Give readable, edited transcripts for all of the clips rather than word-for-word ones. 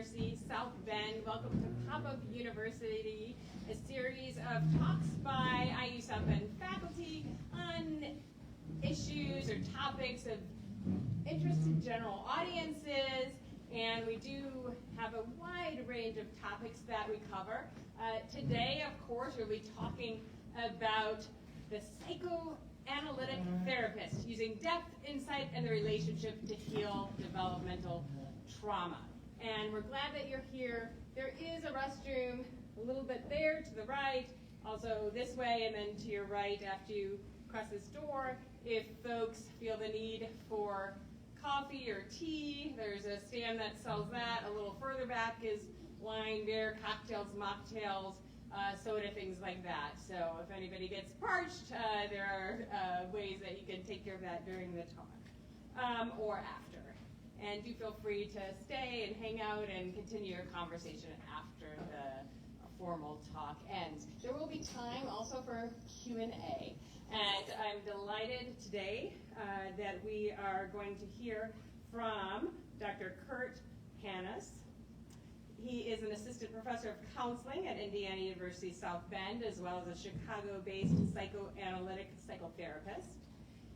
University, South Bend. Welcome to Pop-Up University, a series of talks by IU South Bend faculty on issues or topics of interest to general audiences. And we do have a wide range of topics that we cover. Today, of course, we'll be talking about the psychoanalytic therapist, using depth, insight, and the relationship to heal developmental trauma. And we're glad that you're here. There is a restroom a little bit there to the right, also this way, and then to your right after you cross this door. If folks feel the need for coffee or tea, there's a stand that sells that. A little further back is wine, beer, cocktails, mocktails, soda, things like that. So if anybody gets parched, there are ways that you can take care of that during the talk or after. And do feel free to stay and hang out and continue your conversation after the formal talk ends. There will be time also for Q&A. And I'm delighted today that we are going to hear from Dr. Kurt Hanus. He is an assistant professor of counseling at Indiana University South Bend, as well as a Chicago-based psychoanalytic psychotherapist.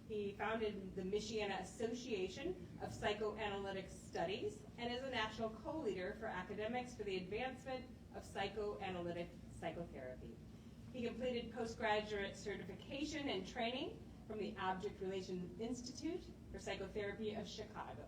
He founded the Michiana Association of Psychoanalytic Studies and is a national co-leader for academics for the advancement of psychoanalytic psychotherapy. He completed postgraduate certification and training from the Object Relations Institute for Psychotherapy of Chicago.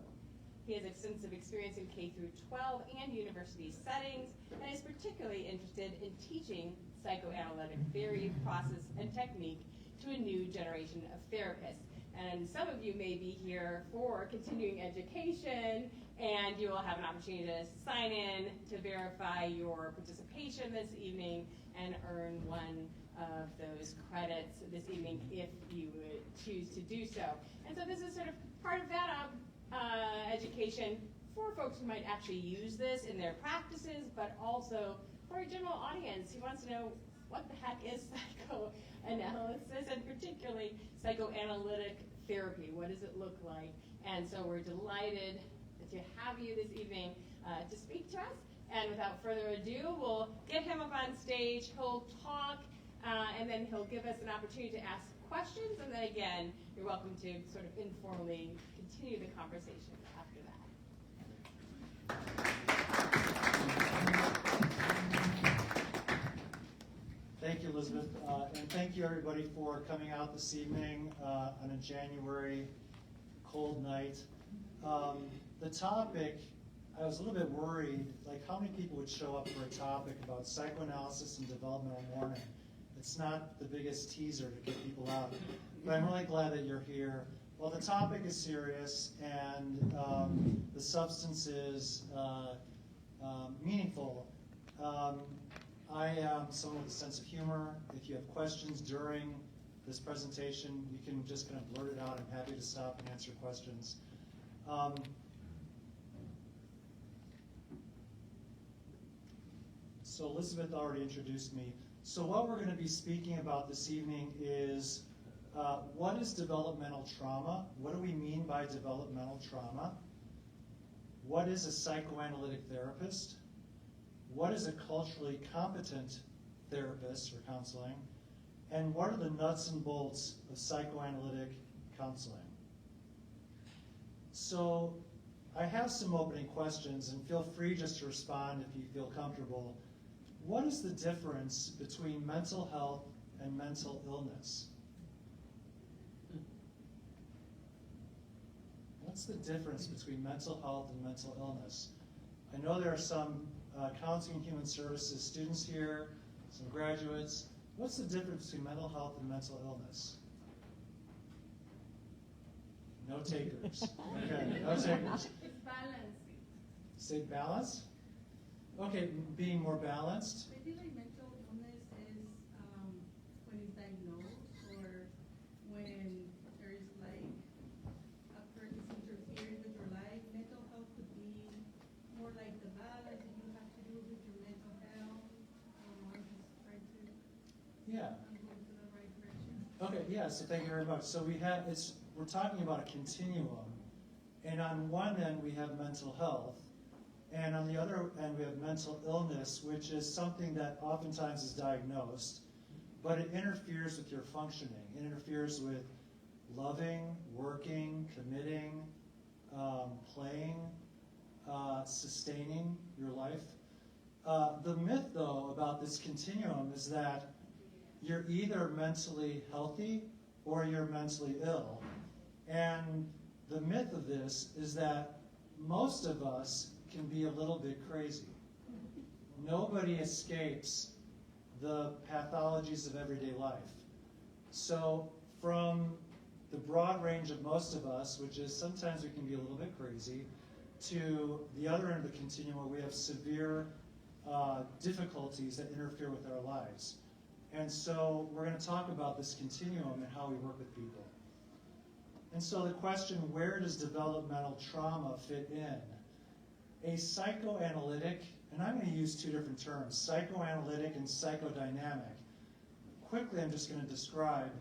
He has extensive experience in K through 12 and university settings, and is particularly interested in teaching psychoanalytic theory, process, and technique to a new generation of therapists. And some of you may be here for continuing education, and you will have an opportunity to sign in to verify your participation this evening and earn one of those credits this evening if you would choose to do so. And so this is sort of part of that education for folks who might actually use this in their practices, but also for a general audience who wants to know what the heck is psychoanalysis, and particularly psychoanalytic therapy. What does it look like? And so we're delighted to have you this evening to speak to us. And without further ado, we'll get him up on stage. He'll talk, and then he'll give us an opportunity to ask questions. And then again, you're welcome to sort of informally continue the conversation after that. Thank you, Elizabeth, and thank you everybody for coming out this evening on a January cold night. The topic, I was a little bit worried, like how many people would show up for a topic about psychoanalysis and developmental mourning. It's not the biggest teaser to get people out, but I'm really glad that you're here. Well, the topic is serious, and the substance is meaningful. I am someone with a sense of humor. If you have questions during this presentation, you can just kind of blurt it out. I'm happy to stop and answer questions. So Elizabeth already introduced me. So what we're going to be speaking about this evening is what is developmental trauma? What do we mean by developmental trauma? What is a psychoanalytic therapist? What is a culturally competent therapist or counseling? And what are the nuts and bolts of psychoanalytic counseling? So I have some opening questions, and feel free just to respond if you feel comfortable. What is the difference between mental health and mental illness? What's the difference between mental health and mental illness? I know there are some counseling and human services students here, some graduates. What's the difference between mental health and mental illness? No takers. Okay, no takers. It's balancing. Say balance? Okay, being more balanced. I feel like mental illness is when it's diagnosed, or when there's like a person's interfering with your life. Mental health could be more like the balance that you have to do with your mental health. I'm just trying to Yeah. go to the right direction. Okay, yeah, so thank you very much. So we're talking about a continuum, and on one end we have mental health, And on the other end, we have mental illness, which is something that oftentimes is diagnosed, but it interferes with your functioning. It interferes with loving, working, committing, playing, sustaining your life. The myth, though, about this continuum is that you're either mentally healthy or you're mentally ill. And the myth of this is that most of us can be a little bit crazy. Nobody escapes the pathologies of everyday life. So from the broad range of most of us, which is sometimes we can be a little bit crazy, to the other end of the continuum where we have severe difficulties that interfere with our lives. And so we're going to talk about this continuum and how we work with people. And so the question, where does developmental trauma fit in? A psychoanalytic, and I'm going to use two different terms, psychoanalytic and psychodynamic. Quickly, I'm just going to describe,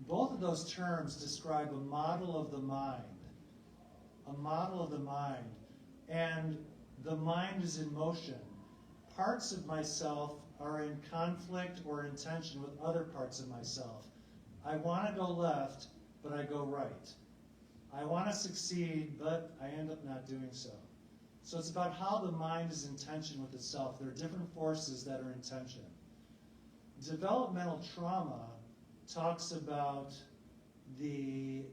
both of those terms describe a model of the mind. A model of the mind. And the mind is in motion. Parts of myself are in conflict or in tension with other parts of myself. I want to go left, but I go right. I want to succeed, but I end up not doing so. So it's about how the mind is in tension with itself. There are different forces that are in tension. Developmental trauma talks about the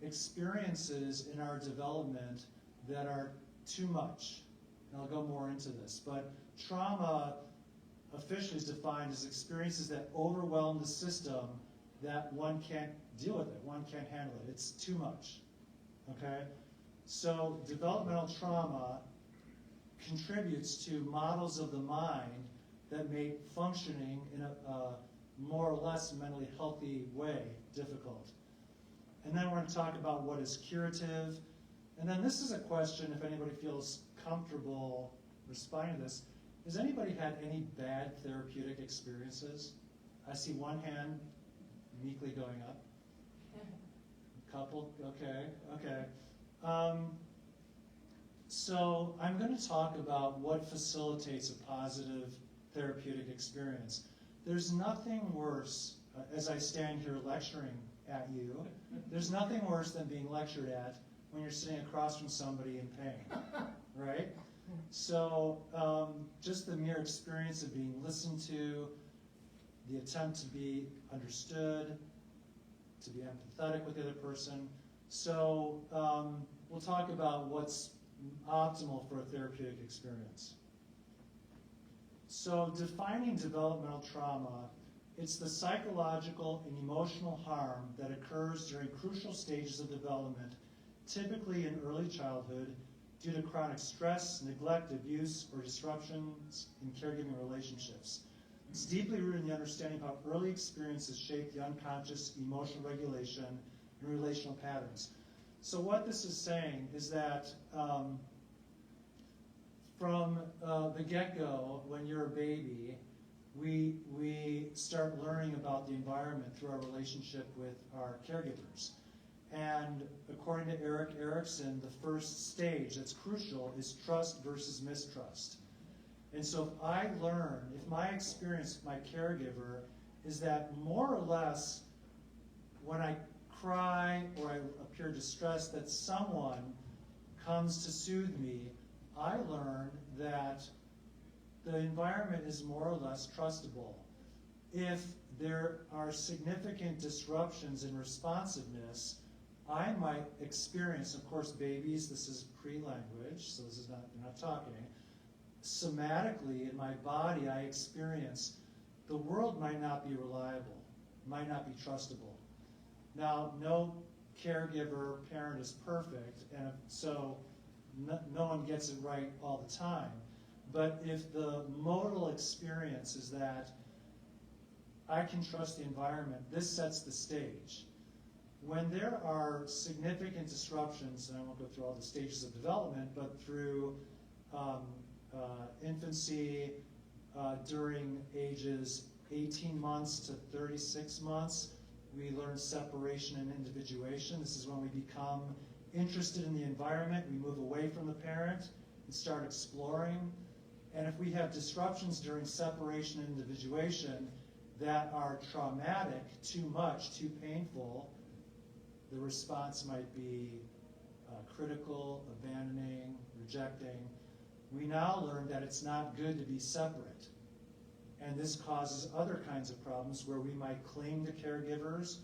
experiences in our development that are too much. And I'll go more into this. But trauma officially is defined as experiences that overwhelm the system that one can't deal with it, one can't handle it. It's too much. Okay? So developmental trauma contributes to models of the mind that make functioning in a more or less mentally healthy way difficult. And then we're going to talk about what is curative. And then this is a question, if anybody feels comfortable responding to this. Has anybody had any bad therapeutic experiences? I see one hand meekly going up. A couple, okay. So I'm going to talk about what facilitates a positive therapeutic experience. There's nothing worse, as I stand here lecturing at you, there's nothing worse than being lectured at when you're sitting across from somebody in pain, right? So just the mere experience of being listened to, the attempt to be understood, to be empathetic with the other person. So we'll talk about what's optimal for a therapeutic experience. So defining developmental trauma, it's the psychological and emotional harm that occurs during crucial stages of development, typically in early childhood, due to chronic stress, neglect, abuse, or disruptions in caregiving relationships. It's deeply rooted in the understanding of how early experiences shape the unconscious emotional regulation and relational patterns. So what this is saying is that from the get-go, when you're a baby, we start learning about the environment through our relationship with our caregivers. And according to Erik Erikson, the first stage that's crucial is trust versus mistrust. And so if I learn, if my experience with my caregiver is that more or less when I cry or I appear distressed that someone comes to soothe me, I learn that the environment is more or less trustable. If there are significant disruptions in responsiveness, I might experience, of course, babies, this is pre-language, so this is not, they're not talking. Somatically, in my body, I experience the world might not be reliable, might not be trustable. Now, no caregiver, parent is perfect, and so no one gets it right all the time. But if the modal experience is that I can trust the environment, this sets the stage. When there are significant disruptions, and I won't go through all the stages of development, but through infancy, during ages 18 months to 36 months, we learn separation and individuation. This is when we become interested in the environment, we move away from the parent and start exploring. And if we have disruptions during separation and individuation that are traumatic, too much, too painful, the response might be critical, abandoning, rejecting. We now learn that it's not good to be separate. And this causes other kinds of problems where we might cling to caregivers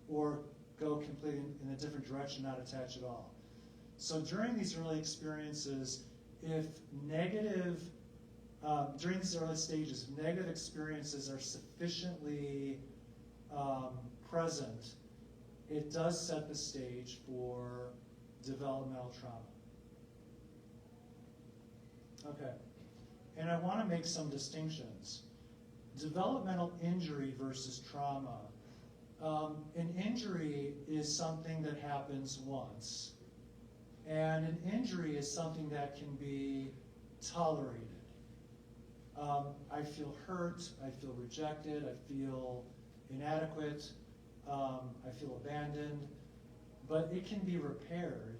or go completely in a different direction, not attach at all. So during these early experiences, if negative, during these early stages, if negative experiences are sufficiently present, it does set the stage for developmental trauma. Okay, and I want to make some distinctions. Developmental injury versus trauma. An injury is something that happens once, and an injury is something that can be tolerated. I feel hurt, I feel rejected, I feel inadequate, I feel abandoned, but it can be repaired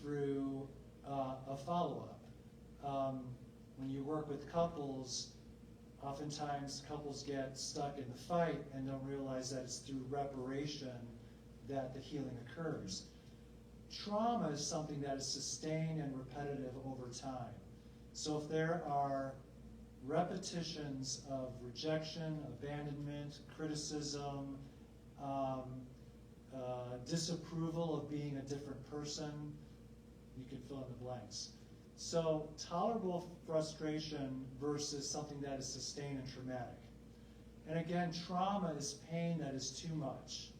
through a follow-up. When you work with couples, oftentimes couples get stuck in the fight and don't realize that it's through reparation that the healing occurs. Trauma is something that is sustained and repetitive over time. So if there are repetitions of rejection, abandonment, criticism, disapproval of being a different person, you can fill in the blanks. So tolerable frustration versus something that is sustained and traumatic. And again, trauma is pain that is too much.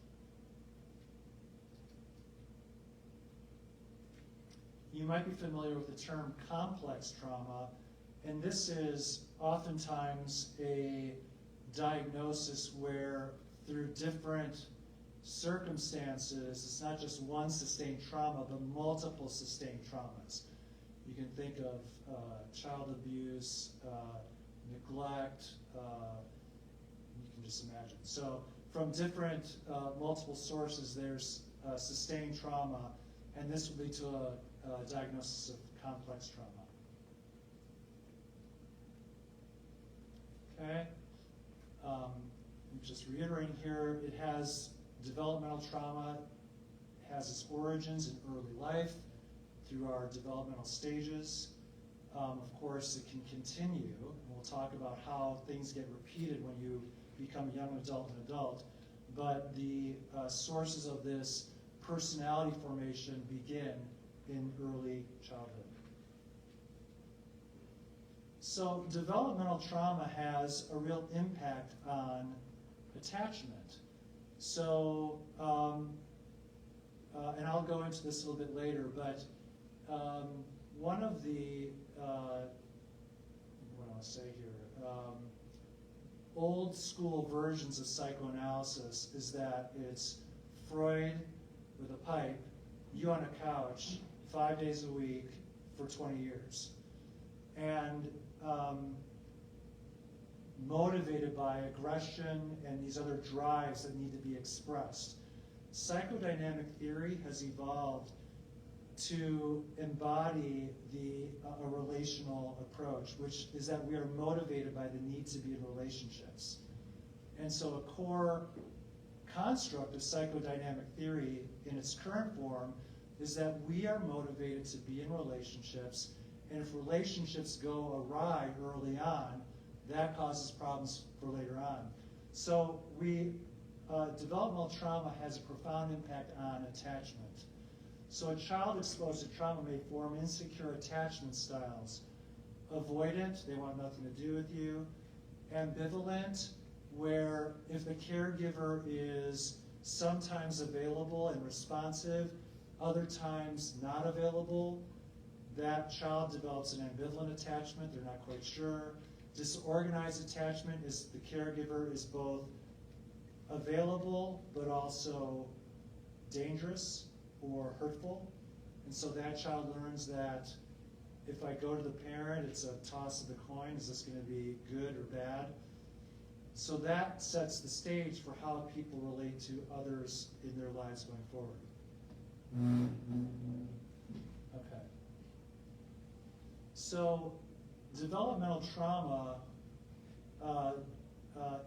You might be familiar with the term complex trauma, and this is oftentimes a diagnosis where through different circumstances, it's not just one sustained trauma, but multiple sustained traumas. You can think of child abuse, neglect, you can just imagine. So from different multiple sources, there's sustained trauma, and this would lead to a diagnosis of complex trauma. Okay, I'm just reiterating here, it has developmental trauma, has its origins in early life through our developmental stages. Of course, it can continue, and we'll talk about how things get repeated when you become a young adult and adult, but the sources of this personality formation begin in early childhood. So developmental trauma has a real impact on attachment. So, and I'll go into this a little bit later, but one of the, what do I want to say here, old school versions of psychoanalysis is that it's Freud with a pipe, you on a couch, 5 days a week for 20 years. And motivated by aggression and these other drives that need to be expressed. Psychodynamic theory has evolved to embody a relational approach, which is that we are motivated by the need to be in relationships. And so a core construct of psychodynamic theory in its current form is that we are motivated to be in relationships, and if relationships go awry early on, that causes problems for later on. So developmental trauma has a profound impact on attachment. So a child exposed to trauma may form insecure attachment styles. Avoidant, they want nothing to do with you. Ambivalent, where if the caregiver is sometimes available and responsive, other times not available, that child develops an ambivalent attachment, they're not quite sure. Disorganized attachment is the caregiver is both available but also dangerous or hurtful. And so that child learns that if I go to the parent, it's a toss of the coin. Is this going to be good or bad? So that sets the stage for how people relate to others in their lives going forward. Okay. So developmental trauma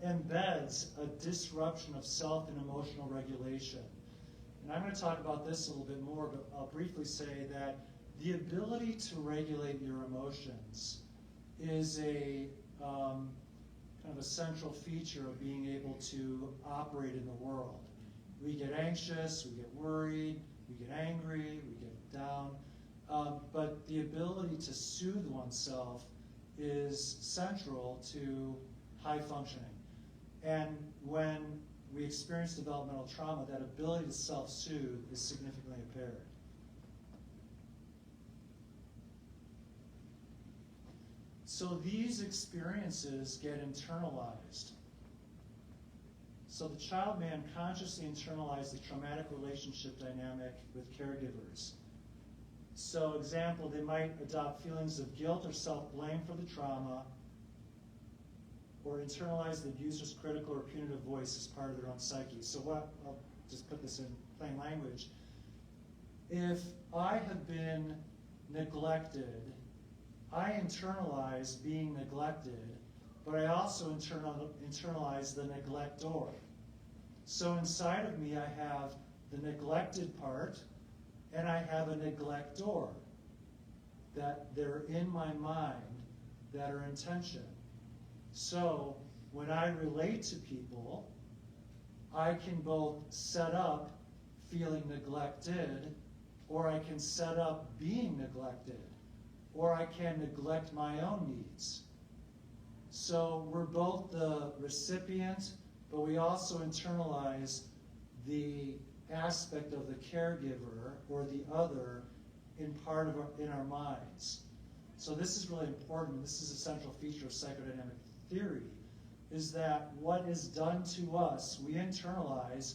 embeds a disruption of self and emotional regulation. And I'm going to talk about this a little bit more, but I'll briefly say that the ability to regulate your emotions is a kind of a central feature of being able to operate in the world. We get anxious, we get worried, we get angry, we get down, but the ability to soothe oneself is central to high functioning. And when we experience developmental trauma, that ability to self-soothe is significantly impaired. So these experiences get internalized. So the child may unconsciously internalize the traumatic relationship dynamic with caregivers. So example, they might adopt feelings of guilt or self-blame for the trauma, or internalize the abuser's critical or punitive voice as part of their own psyche. So I'll just put this in plain language. If I have been neglected, I internalize being neglected, but I also internalize the neglector. So inside of me, I have the neglected part, and I have a neglector that they're in my mind that are in tension. So when I relate to people, I can both set up feeling neglected, or I can set up being neglected, or I can neglect my own needs. So we're both the recipient, but we also internalize the aspect of the caregiver or the other in our minds. So this is really important. This is a central feature of psychodynamic theory, is that what is done to us, we internalize,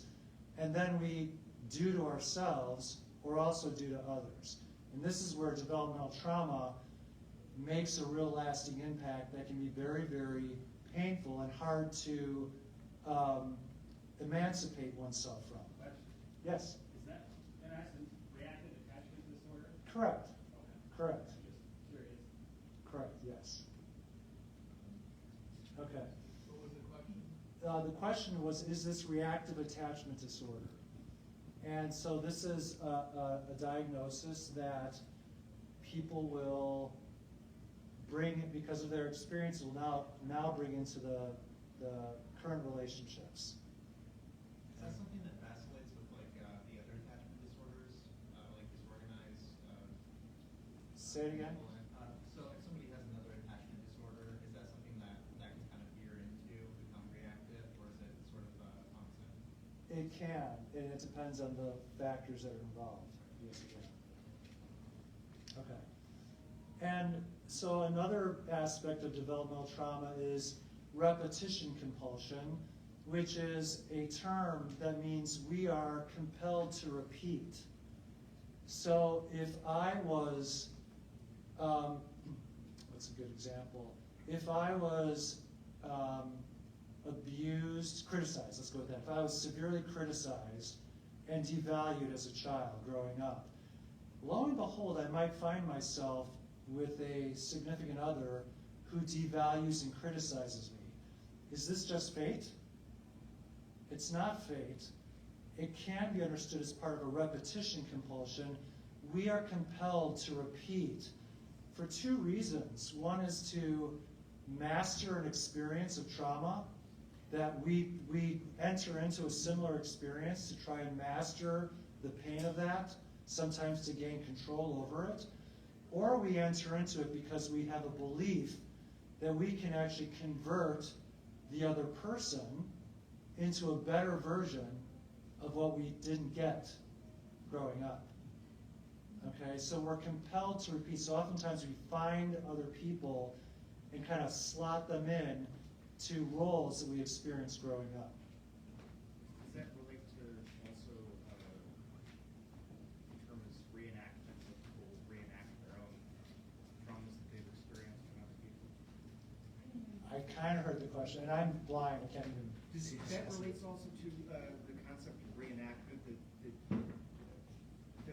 and then we do to ourselves or also do to others. And this is where developmental trauma makes a real lasting impact that can be very, very painful and hard to emancipate oneself from. Question. Yes? Is that, in essence, reactive attachment disorder? Correct. Okay. Correct. Just curious. Correct, yes. Okay. What was the question? The question was, is this reactive attachment disorder? And so this is a diagnosis that people will bring, because of their experience, will now bring into the current relationships. Is that something that vacillates with like the other attachment disorders, like disorganized? Say it again? So if somebody has another attachment disorder, is that something that can kind of veer into, become reactive, or is it sort of constant? It can, and it depends on the factors that are involved. Yes, it can. Okay. And so another aspect of developmental trauma is repetition compulsion, which is a term that means we are compelled to repeat. So if I was, what's a good example? If I was abused, criticized, let's go with that. If I was severely criticized and devalued as a child growing up, lo and behold, I might find myself with a significant other who devalues and criticizes me. Is this just fate? It's not fate. It can be understood as part of a repetition compulsion. We are compelled to repeat for two reasons. One is to master an experience of trauma, that we enter into a similar experience to try and master the pain of that, sometimes to gain control over it, or we enter into it because we have a belief that we can actually convert the other person into a better version of what we didn't get growing up. Okay, so we're compelled to repeat. So oftentimes we find other people and kind of slot them in to roles that we experienced growing up. Does that relate to also the term is reenactment, that people reenact their own traumas that they've experienced from other people? I kind of heard the question, and I'm blind, I can't even That relates also to the concept of reenactment, that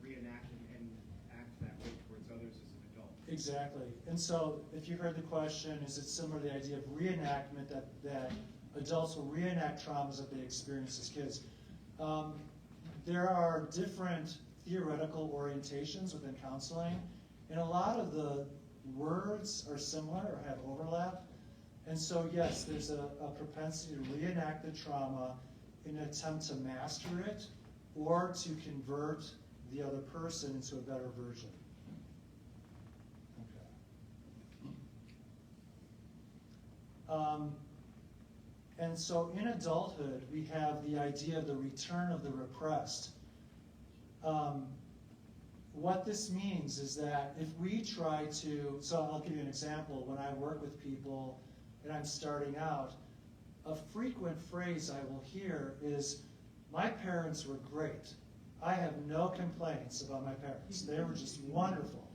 way, reenact and act that way towards others as an adult. Exactly. And so if you heard the question, is it similar to the idea of reenactment, that adults will reenact traumas that they experienced as kids? There are different theoretical orientations within counseling, and a lot of the words are similar or have overlap. And so yes, there's a propensity to reenact the trauma in an attempt to master it or to convert the other person into a better version. Okay. And so in adulthood, we have the idea of the return of the repressed. What this means is that if we try to, so I'll give you an example. When I work with people and I'm starting out, a frequent phrase I will hear is, my parents were great. I have no complaints about my parents. They were just wonderful.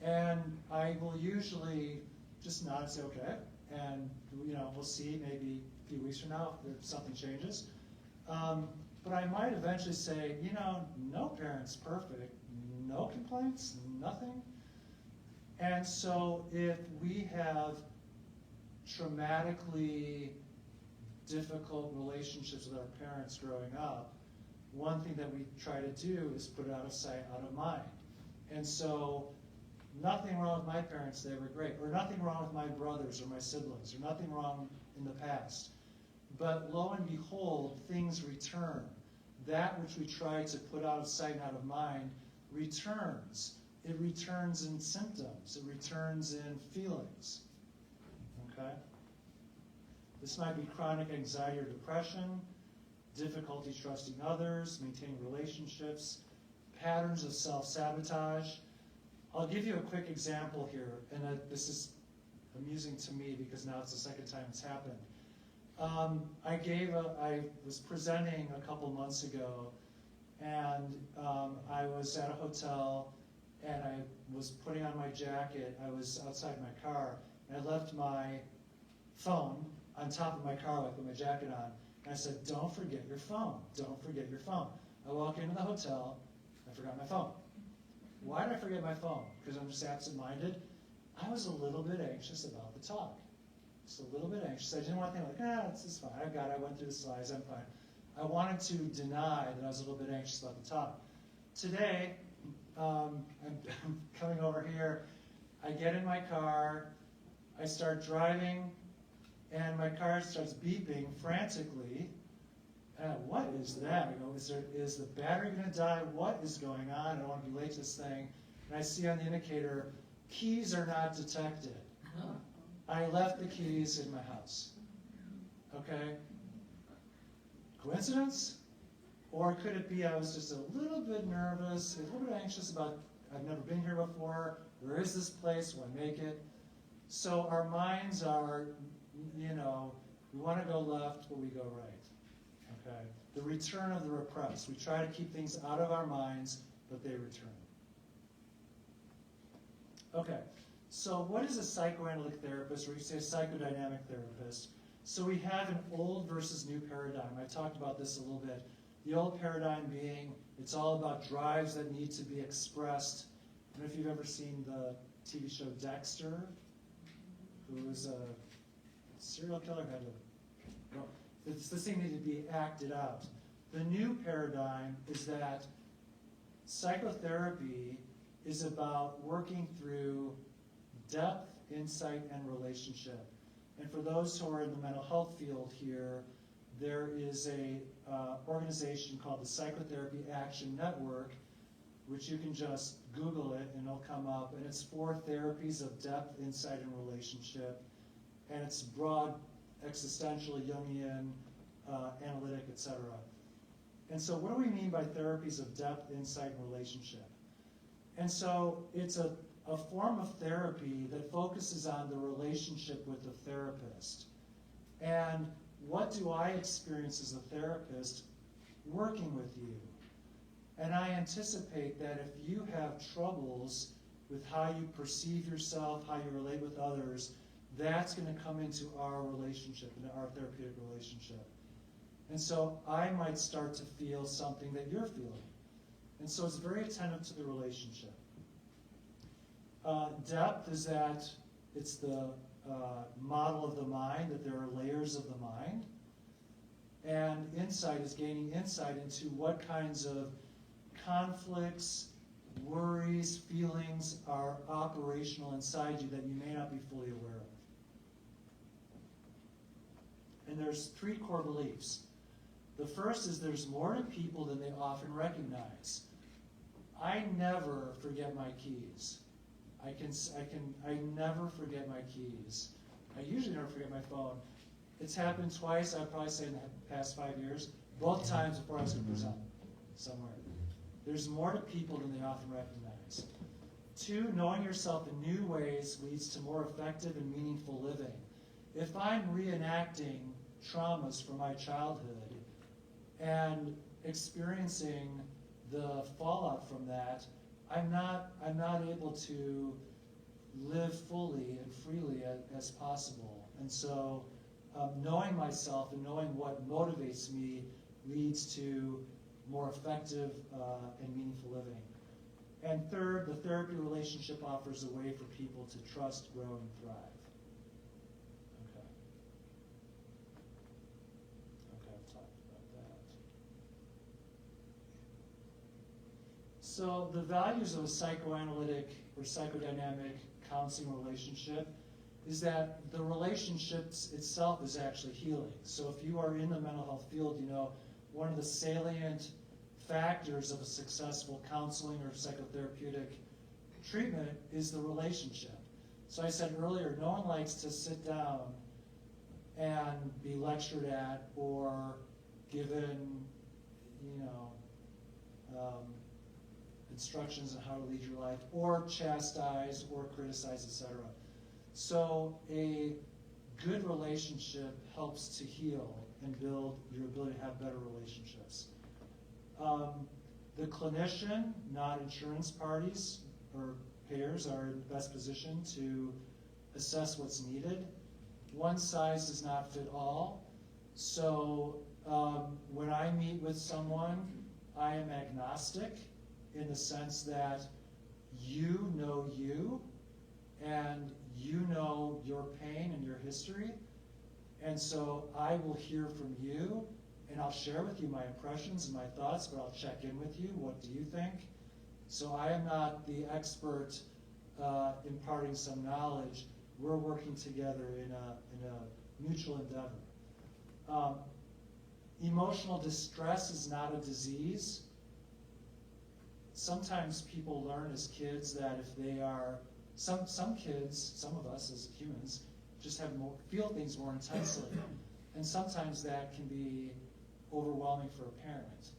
And I will usually just nod and say, okay, and we'll see maybe a few weeks from now if something changes. But I might eventually say, no parent's perfect, no complaints, nothing. And so if we have traumatically difficult relationships with our parents growing up, one thing that we try to do is put it out of sight, out of mind. And so nothing wrong with my parents, they were great, or nothing wrong with my brothers or my siblings, or nothing wrong in the past. But lo and behold, things return. That which we try to put out of sight and out of mind returns. It returns in symptoms. It returns in feelings. Okay? This might be chronic anxiety or depression, difficulty trusting others, maintaining relationships, patterns of self-sabotage. I'll give you a quick example here, and this is amusing to me because now it's the second time it's happened. I was presenting a couple months ago, and I was at a hotel, and I was putting on my jacket. I was outside my car, and I left my phone on top of my car. I put my jacket on, and I said, "Don't forget your phone. Don't forget your phone." I walk into the hotel, I forgot my phone. Why did I forget my phone? Because I'm just absent-minded. I was a little bit anxious about the talk. Just a little bit anxious. I didn't want to think this is fine. I went through the slides, I'm fine. I wanted to deny that I was a little bit anxious about the talk. Today, I'm coming over here, I get in my car, I start driving, and my car starts beeping frantically. What is that? I go, is the battery going to die? What is going on? I don't want to be late to this thing. And I see on the indicator, keys are not detected. I left the keys in my house. Okay? Coincidence? Or could it be I was just a little bit nervous, a little bit anxious about, I've never been here before, where is this place, will I make it? So our minds are, we want to go left, but we go right. Okay? The return of the repressed. We try to keep things out of our minds, but they return. Okay, so what is a psychoanalytic therapist, or you say a psychodynamic therapist? So we have an old versus new paradigm. I talked about this a little bit. The old paradigm being, it's all about drives that need to be expressed. I don't know if you've ever seen the TV show Dexter, who was a serial killer, this thing needed to be acted out. The new paradigm is that psychotherapy is about working through depth, insight, and relationship. And for those who are in the mental health field here, there is a organization called the Psychotherapy Action Network, which you can just Google it and it'll come up. And it's 4 therapies of depth, insight, and relationship. And it's broad, existential, Jungian, analytic, etc. And so what do we mean by therapies of depth, insight, and relationship? And so it's a form of therapy that focuses on the relationship with the therapist. And what do I experience as a therapist working with you? And I anticipate that if you have troubles with how you perceive yourself, how you relate with others, that's going to come into our relationship, into our therapeutic relationship. And so I might start to feel something that you're feeling. And so it's very attentive to the relationship. Depth is that it's the model of the mind, that there are layers of the mind. And insight is gaining insight into what kinds of conflicts, worries, feelings are operational inside you that you may not be fully aware of. And there's 3 core beliefs. The first is there's more to people than they often recognize. I never forget my keys. I never forget my keys. I usually never forget my phone. It's happened twice, I'd probably say in the past 5 years, both times before I was going to present somewhere. There's more to people than they often recognize. 2, knowing yourself in new ways leads to more effective and meaningful living. If I'm reenacting traumas from my childhood and experiencing the fallout from that, I'm not able to live fully and freely as possible. And so knowing myself and knowing what motivates me leads to more effective and meaningful living. And 3rd, the therapy relationship offers a way for people to trust, grow, and thrive. Okay. Okay, I've talked about that. So the values of a psychoanalytic or psychodynamic counseling relationship is that the relationship itself is actually healing. So if you are in the mental health field, you know one of the salient factors of a successful counseling or psychotherapeutic treatment is the relationship. So I said earlier, no one likes to sit down and be lectured at or given, instructions on how to lead your life, or chastise or criticize, etc. So a good relationship helps to heal and build your ability to have better relationships. The clinician, not insurance parties or payers, are in the best position to assess what's needed. One size does not fit all. So when I meet with someone, I am agnostic in the sense that you know you, and you know your pain and your history. And so I will hear from you, and I'll share with you my impressions and my thoughts, but I'll check in with you. What do you think? So I am not the expert imparting some knowledge. We're working together in a mutual endeavor. Emotional distress is not a disease. Sometimes people learn as kids that if they are, some kids, some of us as humans, just feel things more intensely. And sometimes that can be overwhelming for a parent.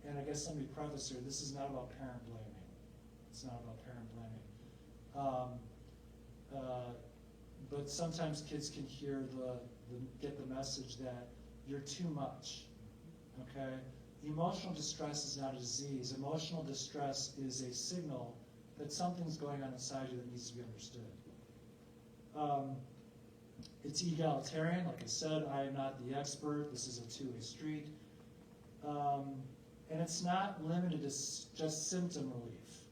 And I guess let me preface here, this is not about parent blaming. It's not about parent blaming. But sometimes kids can get the message that you're too much, okay? Emotional distress is not a disease. Emotional distress is a signal that something's going on inside you that needs to be understood. It's egalitarian. Like I said, I am not the expert. This is a two-way street. And it's not limited to just symptom relief,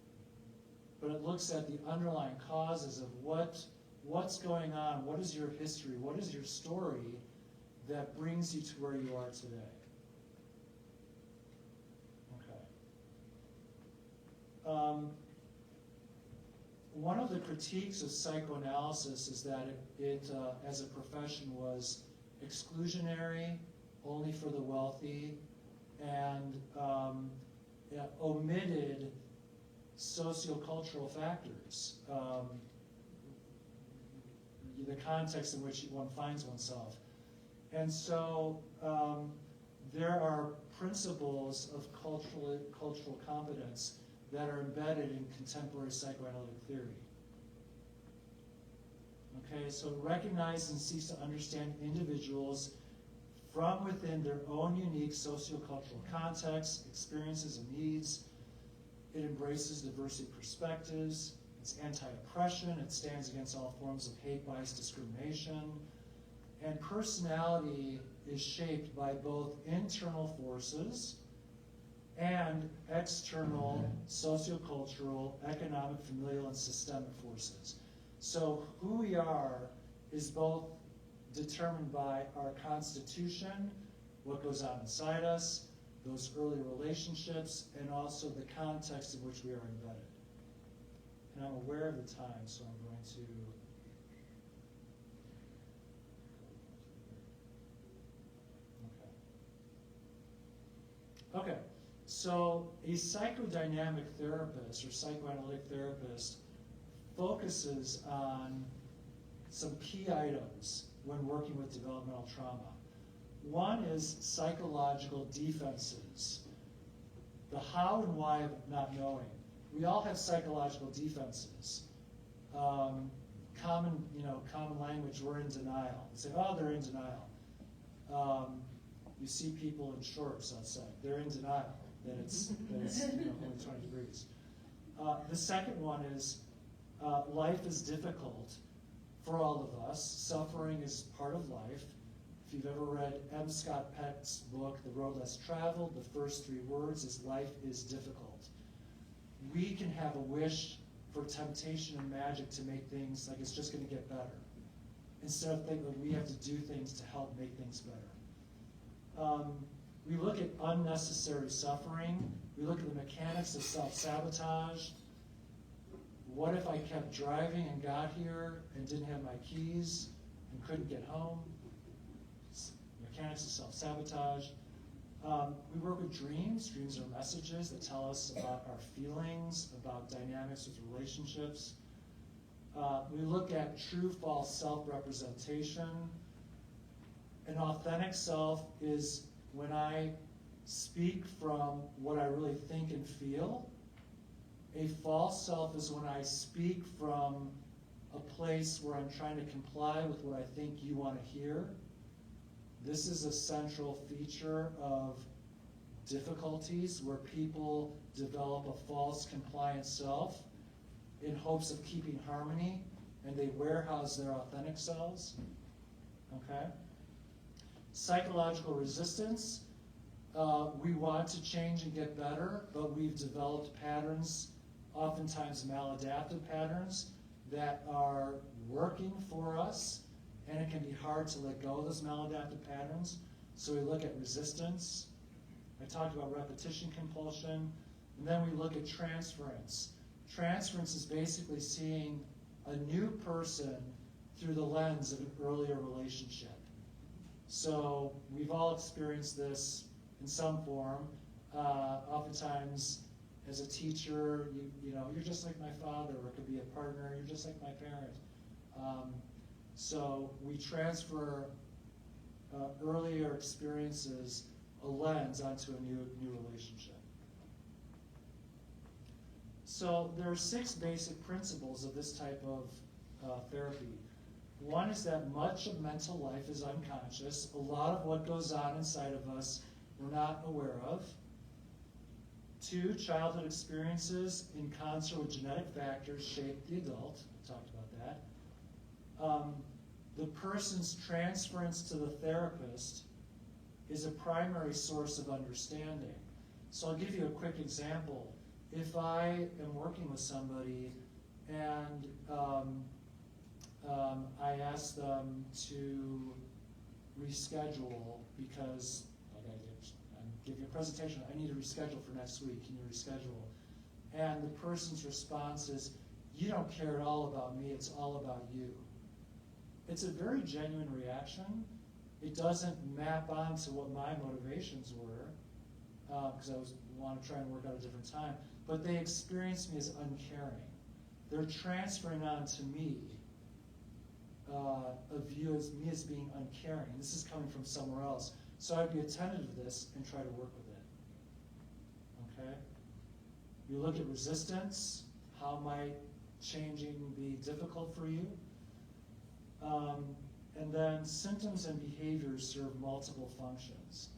but it looks at the underlying causes of what's going on, what is your history, what is your story that brings you to where you are today. Okay. One of the critiques of psychoanalysis is that it as a profession, was exclusionary, only for the wealthy, and omitted sociocultural factors, the context in which one finds oneself. And so there are principles of cultural competence that are embedded in contemporary psychoanalytic theory. Okay, so it recognizes and seeks to understand individuals from within their own unique sociocultural contexts, experiences, and needs. It embraces diversity perspectives. It's anti-oppression. It stands against all forms of hate, bias, discrimination. And personality is shaped by both internal forces and and external sociocultural, economic, familial, and systemic forces. So who we are is both determined by our constitution, what goes on inside us, those early relationships, and also the context in which we are embedded. And I'm aware of the time, so I'm going to... Okay, so a psychodynamic therapist or psychoanalytic therapist focuses on some key items when working with developmental trauma. One is psychological defenses, the how and why of not knowing. We all have psychological defenses. Common language, we're in denial. We say, oh, they're in denial. You see people in shorts outside. They're in denial that it's only 20 degrees. The second one is life is difficult for all of us. Suffering is part of life. If you've ever read M. Scott Peck's book, The Road Less Traveled, the first 3 words is life is difficult. We can have a wish for temptation and magic to make things like it's just going to get better, instead of thinking that we have to do things to help make things better. We look at unnecessary suffering. We look at the mechanics of self-sabotage. What if I kept driving and got here and didn't have my keys and couldn't get home? Mechanics of self-sabotage. We work with dreams. Dreams are messages that tell us about our feelings, about dynamics with relationships. We look at true-false self-representation. An authentic self is when I speak from what I really think and feel. A false self is when I speak from a place where I'm trying to comply with what I think you want to hear. This is a central feature of difficulties where people develop a false compliant self in hopes of keeping harmony, and they warehouse their authentic selves. Okay? Psychological resistance. We want to change and get better, but we've developed patterns, oftentimes maladaptive patterns, that are working for us, and it can be hard to let go of those maladaptive patterns. So we look at resistance. I talked about repetition compulsion. And then we look at transference. Transference is basically seeing a new person through the lens of an earlier relationship. So we've all experienced this in some form. Oftentimes, as a teacher, you're just like my father, or it could be a partner, you're just like my parent. So we transfer earlier experiences, a lens, onto a new relationship. So there are 6 basic principles of this type of therapy. One is that much of mental life is unconscious. A lot of what goes on inside of us we're not aware of. 2, childhood experiences in concert with genetic factors shape the adult. We talked about that. The person's transference to the therapist is a primary source of understanding. So I'll give you a quick example. If I am working with somebody and I ask them to reschedule because I'm giving a presentation, I need to reschedule for next week, can you reschedule? And the person's response is, you don't care at all about me, it's all about you. It's a very genuine reaction. It doesn't map onto what my motivations were, because I want to try and work out a different time, but they experience me as uncaring. They're transferring on to me a view of me as being uncaring. This is coming from somewhere else. So I'd be attentive to this and try to work with it. Okay? You look at resistance. How might changing be difficult for you? And then symptoms and behaviors serve multiple functions.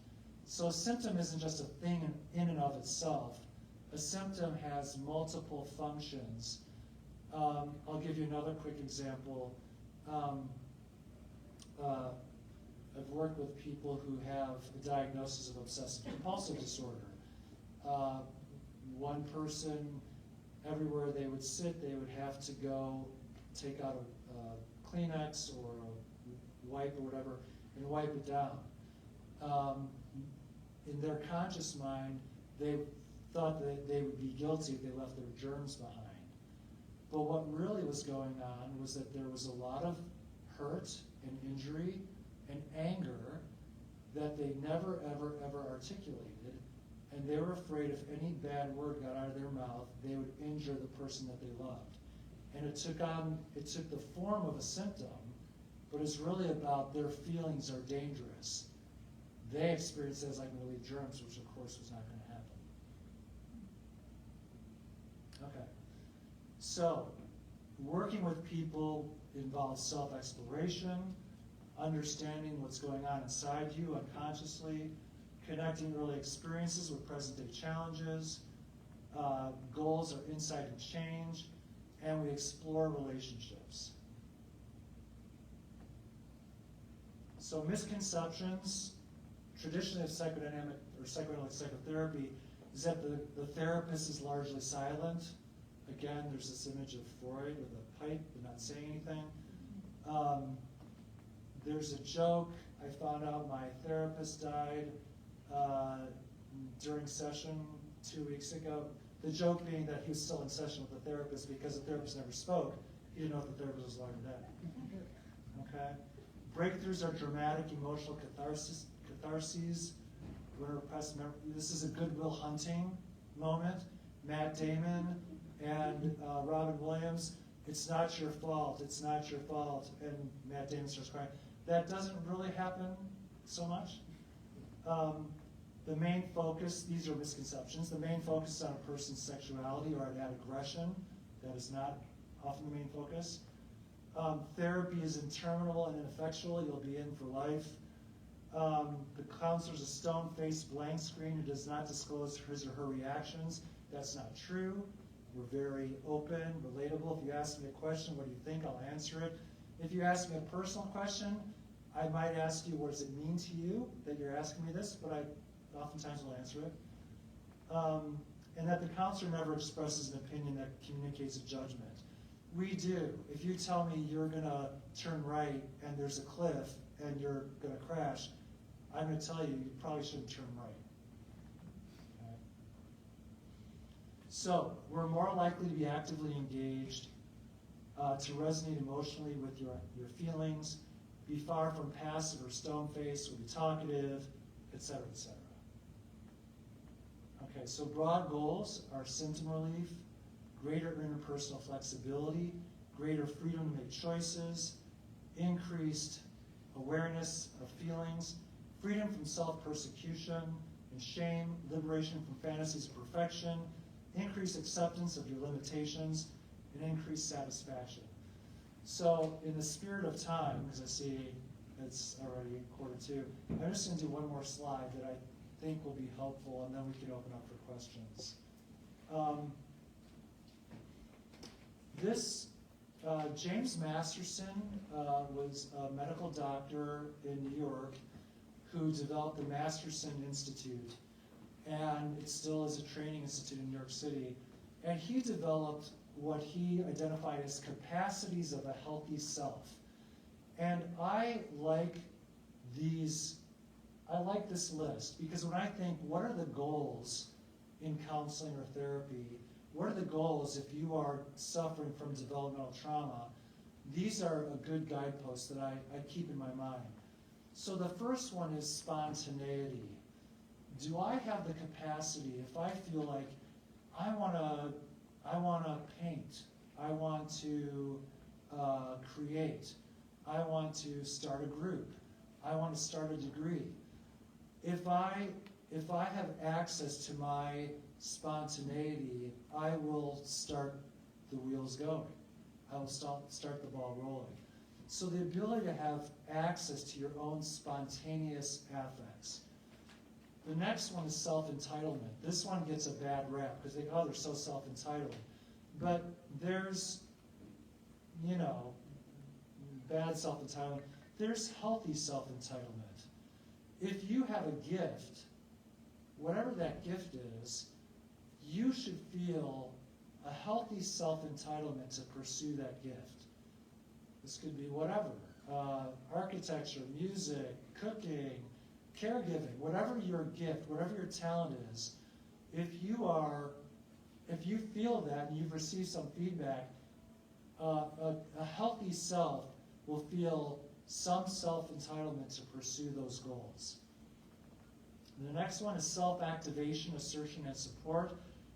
So a symptom isn't just a thing in and of itself. A symptom has multiple functions. I'll give you another quick example. I've worked with people who have a diagnosis of obsessive compulsive disorder. one person, everywhere they would sit, they would have to go take out a Kleenex or a wipe or whatever and wipe it down. In their conscious mind, they thought that they would be guilty if they left their germs behind. But what really was going on was that there was a lot of hurt and injury and anger that they never, ever, ever articulated, and they were afraid if any bad word got out of their mouth, they would injure the person that they loved. And it took the form of a symptom, but it's really about their feelings are dangerous. They experienced it as like really germs, which of course was not going to happen. Okay. So, working with people involves self-exploration, understanding what's going on inside you unconsciously, connecting early experiences with present-day challenges, goals are insight and change, and we explore relationships. So misconceptions, traditionally of psychodynamic or psychoanalytic psychotherapy, is that the therapist is largely silent. Again, there's this image of Freud with a pipe but not saying anything. There's a joke. I found out my therapist died during session 2 weeks ago. The joke being that he was still in session with the therapist because the therapist never spoke. He didn't know if the therapist was alive or dead. Okay? Breakthroughs are dramatic emotional catharses. This is a Goodwill Hunting moment. Matt Damon and Robin Williams, it's not your fault, it's not your fault. And Matt Damon starts crying. That doesn't really happen so much. The main focus, these are misconceptions, the main focus is on a person's sexuality or at aggression. That is not often the main focus. Therapy is interminable and ineffectual. You'll be in for life. The counselor's a stone-faced blank screen who does not disclose his or her reactions. That's not true. We're very open, relatable. If you ask me a question, what do you think? I'll answer it. If you ask me a personal question, I might ask you, what does it mean to you that you're asking me this? But I oftentimes will answer it. And that the counselor never expresses an opinion that communicates a judgment. We do. If you tell me you're going to turn right and there's a cliff and you're going to crash, I'm going to tell you you probably shouldn't turn right. Okay? So we're more likely to be actively engaged, to resonate emotionally with your feelings, be far from passive or stone-faced, or be talkative, etc., etc. Okay, so broad goals are symptom relief, greater interpersonal flexibility, greater freedom to make choices, increased awareness of feelings, freedom from self-persecution and shame, liberation from fantasies of perfection, increased acceptance of your limitations, and increased satisfaction. So in the spirit of time, because I see it's already 1:45, I'm just going to do one more slide that I think will be helpful, and then we can open up for questions. James Masterson was a medical doctor in New York who developed the Masterson Institute, and it still is a training institute in New York City. And he developed what he identified as capacities of a healthy self. And I like this list because when I think, what are the goals in counseling or therapy? What are the goals if you are suffering from developmental trauma? These are a good guidepost that I keep in my mind. So the first one is spontaneity. Do I have the capacity, if I feel like I want to paint, I want to create, I want to start a group, I want to start a degree. If I have access to my spontaneity, I will start the wheels going. I will start the ball rolling. So the ability to have access to your own spontaneous affects. The next one is self-entitlement. This one gets a bad rap because they go, oh, they're so self-entitled. But there's, bad self-entitlement. There's healthy self-entitlement. If you have a gift, whatever that gift is, you should feel a healthy self-entitlement to pursue that gift. This could be whatever, architecture, music, cooking, caregiving, whatever your gift, whatever your talent is. If you feel that and you've received some feedback, a healthy self will feel some self-entitlement to pursue those goals. And the next one is self-activation, assertion, and support.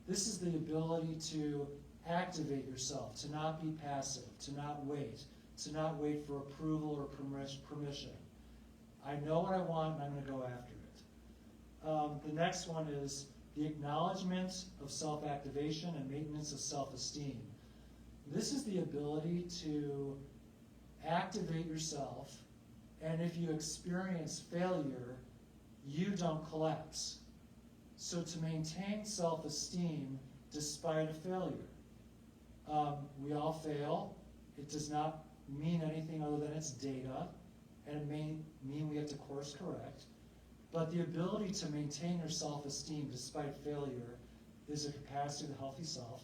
This is the ability to activate yourself, to not be passive, to not wait for approval or permission. I know what I want and I'm going to go after it. The next one is the acknowledgement of self-activation and maintenance of self-esteem. This is the ability to activate yourself, and if you experience failure, you don't collapse. So to maintain self-esteem despite a failure. We all fail. It does not mean anything other than it's data, and it may mean we have to course correct. But the ability to maintain your self-esteem despite failure is a capacity of the healthy self.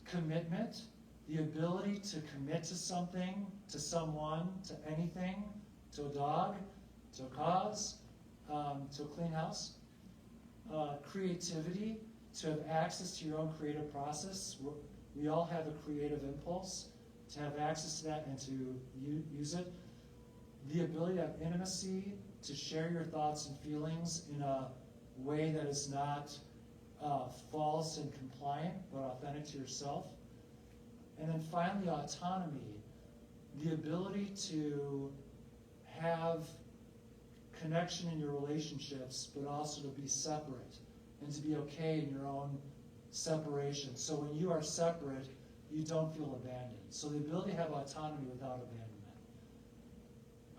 Commitment, the ability to commit to something, to someone, to anything, to a dog, to a cause, to a clean house. Creativity, to have access to your own creative process. We all have a creative impulse. To have access to that and to use it. The ability to have intimacy, to share your thoughts and feelings in a way that is not false and compliant, but authentic to yourself. And then finally, autonomy, the ability to have connection in your relationships, but also to be separate and to be okay in your own separation. So when you are separate, you don't feel abandoned. So the ability to have autonomy without abandonment.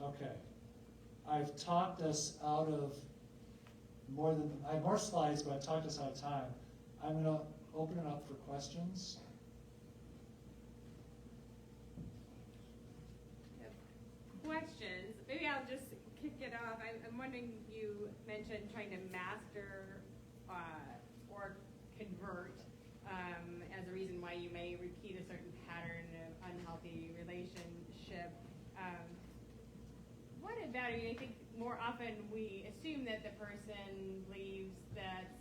Okay. I've talked us out of I have more slides, but I've talked us out of time. I'm going to open it up for questions. Questions. Maybe I'll just kick it off. I'm wondering, you mentioned trying to master or convert as a reason why you may repeat a certain pattern of unhealthy relationship. What about it? I think more often we assume that the person believes that's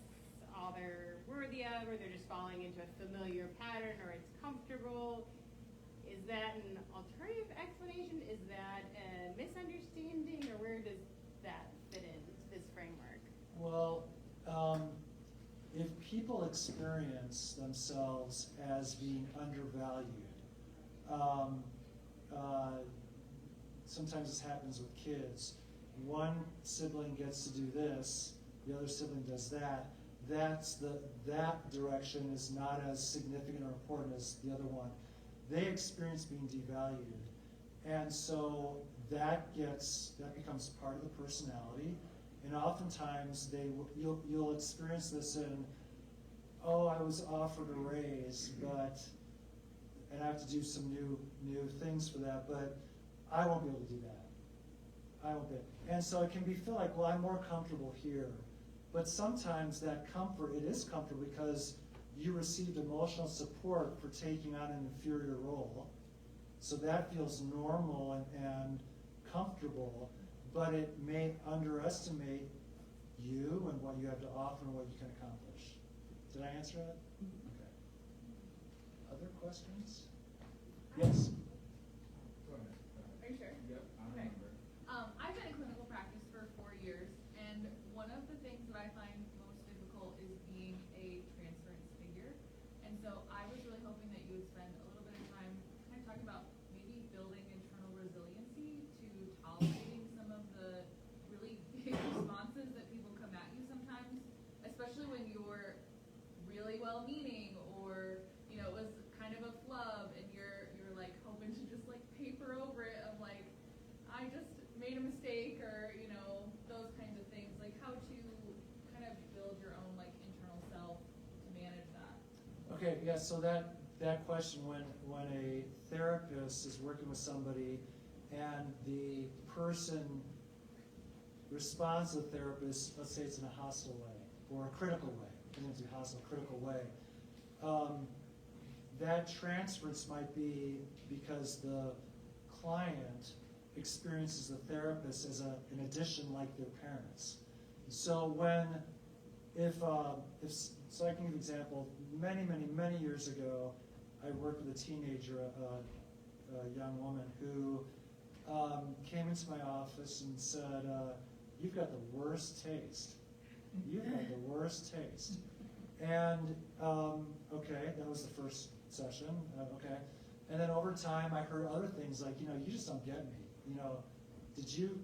all they're worthy of, or they're just falling into a familiar pattern, or it's comfortable. Is that an alternative explanation? Is that a misunderstanding, or where does that fit into this framework? Well, if people experience themselves as being undervalued, sometimes this happens with kids. One sibling gets to do this, the other sibling does that. That direction is not as significant or important as the other one. They experience being devalued, and so that becomes part of the personality. And oftentimes you'll experience this in, oh, I was offered a raise, and I have to do some new things for that, but I won't be able to do that. I won't be. And so it can feel like, well, I'm more comfortable here. But sometimes that comfort, it is comfortable because you received emotional support for taking on an inferior role. So that feels normal and comfortable, but it may underestimate you and what you have to offer and what you can accomplish. Did I answer that? Okay. Other questions? Yes. Go ahead. Are you sure? Yep, I Okay. remember. I've been in clinical practice for 4 years, and one of the things that I find most difficult is being a transference figure. And so I was really hoping that you would spend a little bit of time kind of talking about maybe building internal resiliency to tolerating some of the really big responses that people come at you sometimes, especially when you're really well-meaning, or it was kind of a flub, and you're like hoping to just like paper over it of like, I just made a mistake, or those kinds of things. Like how to kind of build your own like internal self to manage that. Okay, yeah, so that question, when a therapist is working with somebody and the person responds to the therapist, let's say it's in a hostile way or a critical way, it doesn't have to be hostile, critical way, that transference might be because the client experiences the therapist as an addition like their parents. So so I can give an example. Many years ago, I worked with a teenager, a young woman who came into my office and said, "You've got the worst taste. You've got the worst taste." And okay, that was the first session. Okay, and then over time, I heard other things like, you just don't get me. Did you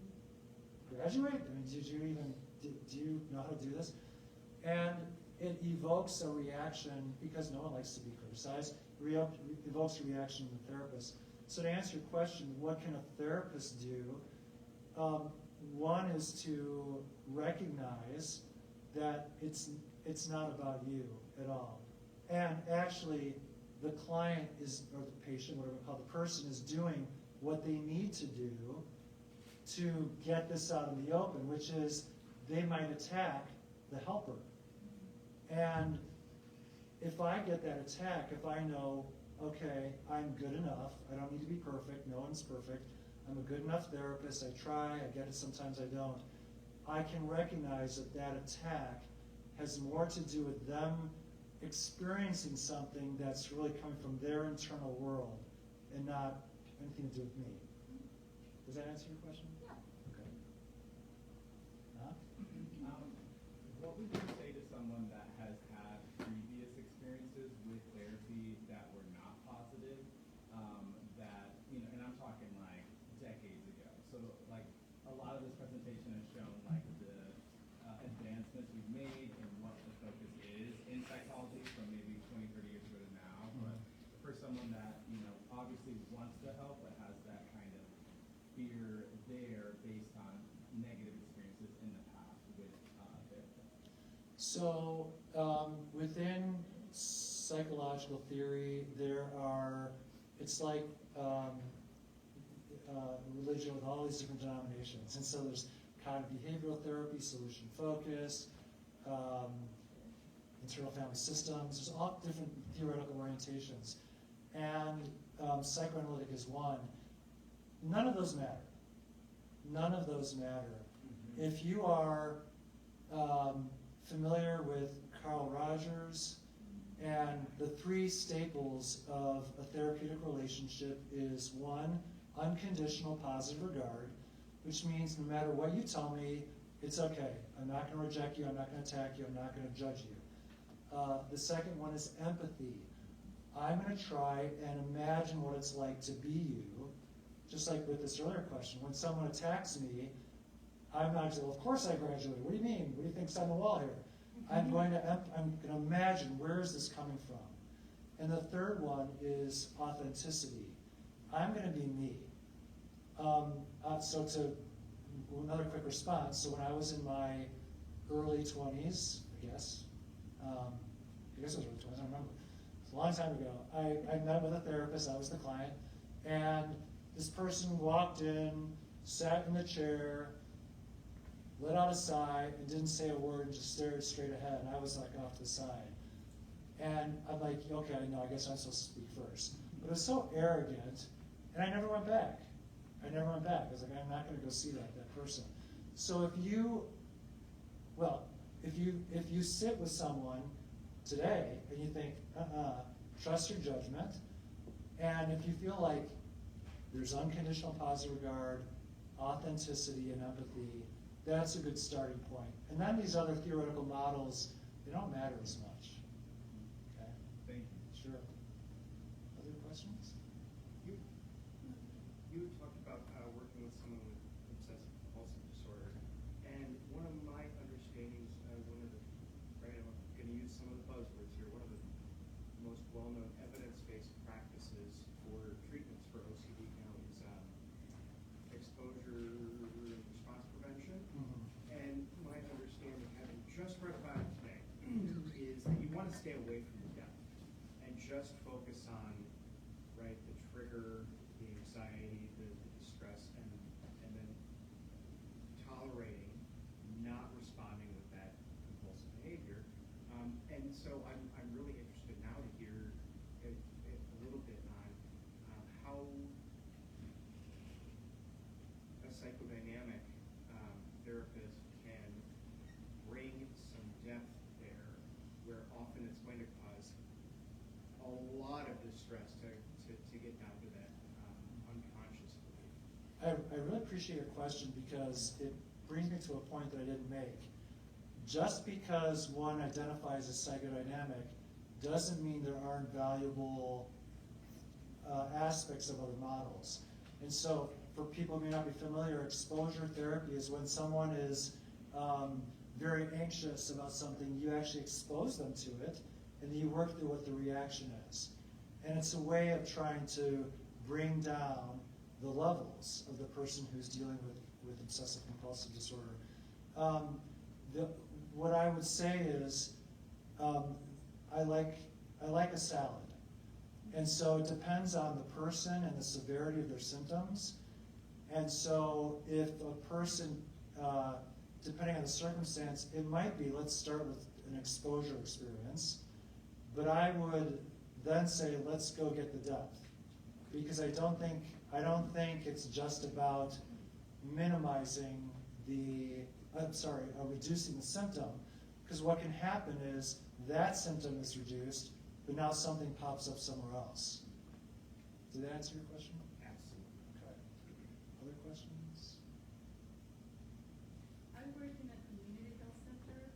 graduate? I mean, do you know how to do this? And it evokes a reaction, because no one likes to be criticized, evokes a reaction in the therapist. So to answer your question, what can a therapist do? One is to recognize that it's not about you at all. And actually, the client or the patient, whatever we call the person, is doing what they need to do to get this out in the open, which is they might attack the helper. And if I get that attack, if I know, okay, I'm good enough, I don't need to be perfect, no one's perfect, I'm a good enough therapist, I try, I get it, sometimes I don't, I can recognize that attack has more to do with them experiencing something that's really coming from their internal world and not anything to do with me. Does that answer your question? Yeah. Okay. Huh? What would you say to someone that has had previous experiences with therapy that were not positive, and I'm talking like decades ago. So like a lot of this presentation has shown like the advancements we've made and what the focus is in psychology from maybe 20, 30 years ago to now. But for someone that, obviously wants to help but has that kind of fear there based on negative experiences in the past with therapy. So within psychological theory, it's like religion with all these different denominations. And so there's cognitive behavioral therapy, solution focused, internal family systems. There's all different theoretical orientations. And psychoanalytic is one. None of those matter. None of those matter. If you are familiar with Carl Rogers, and the three staples of a therapeutic relationship is one, unconditional positive regard, which means no matter what you tell me, it's okay. I'm not going to reject you, I'm not going to attack you, I'm not going to judge you. The second one is empathy. I'm going to try and imagine what it's like to be you, just like with this earlier question. When someone attacks me, I'm not saying, well, of course I graduated. What do you mean? What do you think's on the wall here? I'm going to imagine, where is this coming from? And the third one is authenticity. I'm going to be me. So to another quick response, so when I was in my early 20s, I guess it was early 20s, I don't remember. It's a long time ago. I met with a therapist, I was the client, and this person walked in, sat in the chair, let out a sigh, and didn't say a word, and just stared straight ahead, and I was like off to the side. And I'm like, okay, I guess I'm supposed to speak first. But it was so arrogant, and I never went back. I was like, I'm not going to go see that person. So if you sit with someone today and you think, trust your judgment, and if you feel like there's unconditional positive regard, authenticity, and empathy, that's a good starting point. And then these other theoretical models, they don't matter as much. Okay? Thank you. Sure. Other questions? You talked about working with someone with obsessive compulsive disorder, and one of my understandings, I'm going to use some of the buzzwords here, one of the most well-known evidence-based practices for treatments for OCD now is exposure response prevention. And my understanding, having just read about it today, is that you want to stay away from the depth and just focus on, right, the trigger, the anxiety, the distress, and then tolerating not responding with that compulsive behavior. And so I'm really interested now to a lot of distress to get down to that unconscious belief. I really appreciate your question because it brings me to a point that I didn't make. Just because one identifies as psychodynamic doesn't mean there aren't valuable aspects of other models. And so for people who may not be familiar, exposure therapy is when someone is very anxious about something, you actually expose them to it, and then you work through what the reaction is. And it's a way of trying to bring down the levels of the person who's dealing with obsessive compulsive disorder. What I would say is, I like a salad. And so it depends on the person and the severity of their symptoms. And so if a person, depending on the circumstance, it might be, let's start with an exposure experience. But I would then say, let's go get the depth. Because I don't think it's just about minimizing reducing the symptom. Because what can happen is that symptom is reduced, but now something pops up somewhere else. Did that answer your question? Absolutely. Okay. Other questions? I work in a community health center,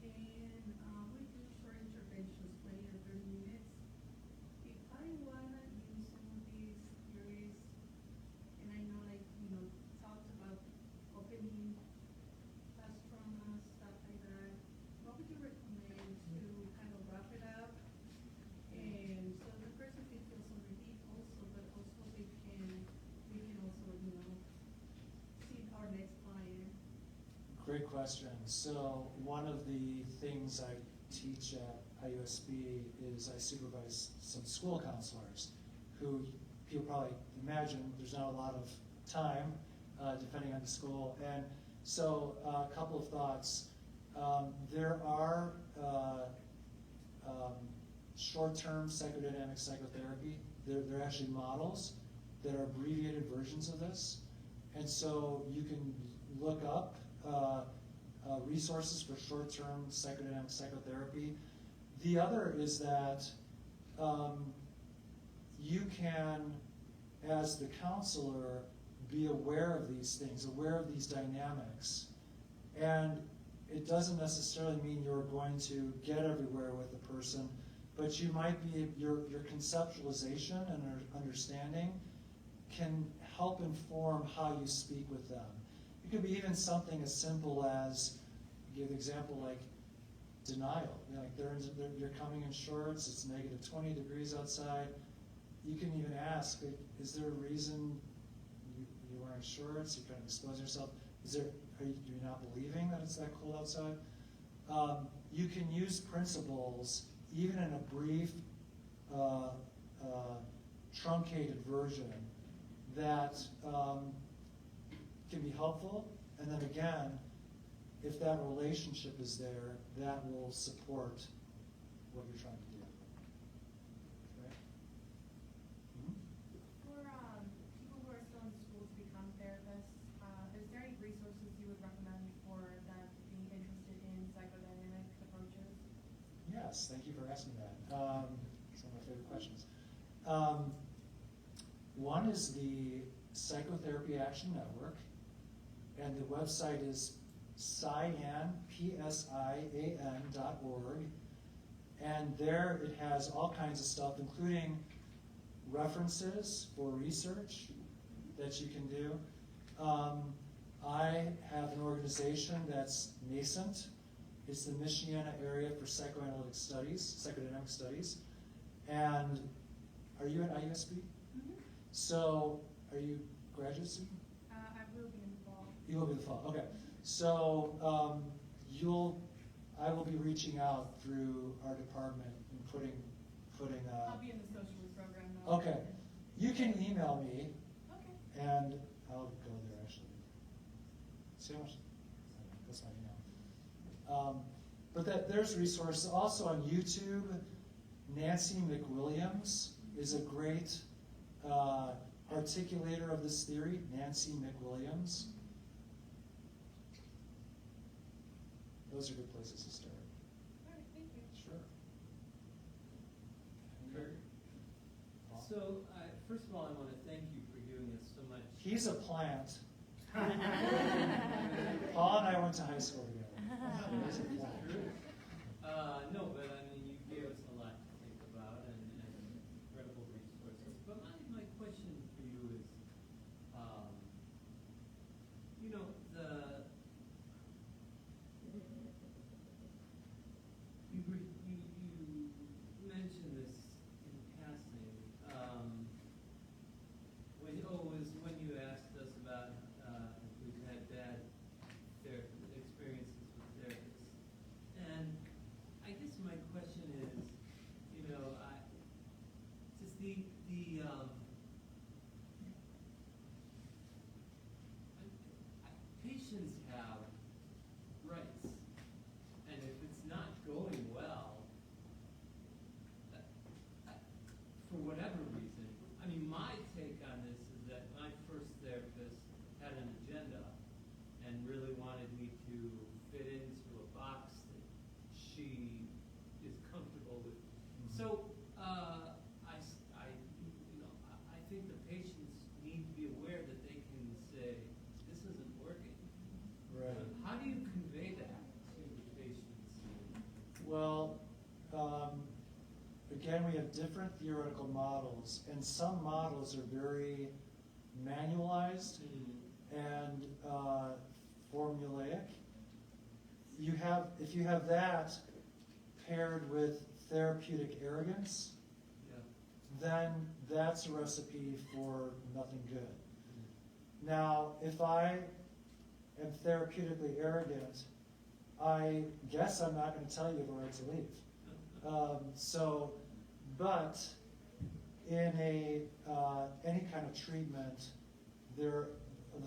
and we do short interventions, 20 or 30 minutes. If I wanna use some of these theories, and I know, like, talked about opening past trauma, stuff like that, what would you recommend to kind of wrap it up? And so the person can feel some relief also, but also we can also, see our next client. Great question. So one of the things I teach at IUSB is I supervise some school counselors who people probably imagine there's not a lot of time depending on the school. And so a couple of thoughts. There are short-term psychodynamic psychotherapy. They're actually models that are abbreviated versions of this. And so you can look up resources for short-term psychodynamic psychotherapy. The other is that you can, as the counselor, be aware of these things, aware of these dynamics. And it doesn't necessarily mean you're going to get everywhere with the person, but you might be, your conceptualization and understanding can help inform how you speak with them. It could be even something as simple as, give an example like denial. Like you're coming in shorts, it's negative 20 degrees outside. You can even ask, is there a reason you're wearing shorts, you're trying to expose yourself? Are you not believing that it's that cold outside? You can use principles, even in a brief, truncated version, that can be helpful. And then again, if that relationship is there, that will support what you're trying to do. Okay? For people who are still in school to become therapists, is there any resources you would recommend for them being interested in psychodynamic approaches? Yes, thank you for asking that. It's one of my favorite questions. One is the Psychotherapy Action Network, and the website is PSIAN.org, and there it has all kinds of stuff, including references for research that you can do. I have an organization that's nascent. It's the Michiana Area for Psychoanalytic Studies, Psychodynamic Studies. And are you at IUSB? Mm-hmm. So, are you graduate student? I will be in the fall. You will be in the fall, okay. So, I will be reaching out through our department and putting I'll be in the social work program now. okay. You can email me, Okay. and I'll go there actually. See how much? That's my email. But there's resources. Also on YouTube, Nancy McWilliams is a great articulator of this theory, Nancy McWilliams. Those are good places to start. All right, thank you. Sure. Any So, first of all, I want to thank you for giving us so much. He's a plant. Paul and I went to high school together. He's a plant. No, but I mean, you gave us a lot to think about and incredible resources. But my question for you is, you know, you mentioned this in passing. When you asked us about if we've had bad experiences with therapists. And I guess my question is, you know, patients have rights, and if it's not going well, for whatever reason, I mean, my take on this is that my first therapist had an agenda and really wanted me to fit into a box that she is comfortable with. So, I think the patients need to be aware that they can say, this isn't working. Right. How do you convey that to the patients? Well, again, we have different theoretical models, and some models are very manualized and formulaic. If you have that paired with therapeutic arrogance, Yeah. then that's a recipe for nothing good. Now, if I am therapeutically arrogant, I guess I'm not going to tell you the right to leave. But in any kind of treatment, the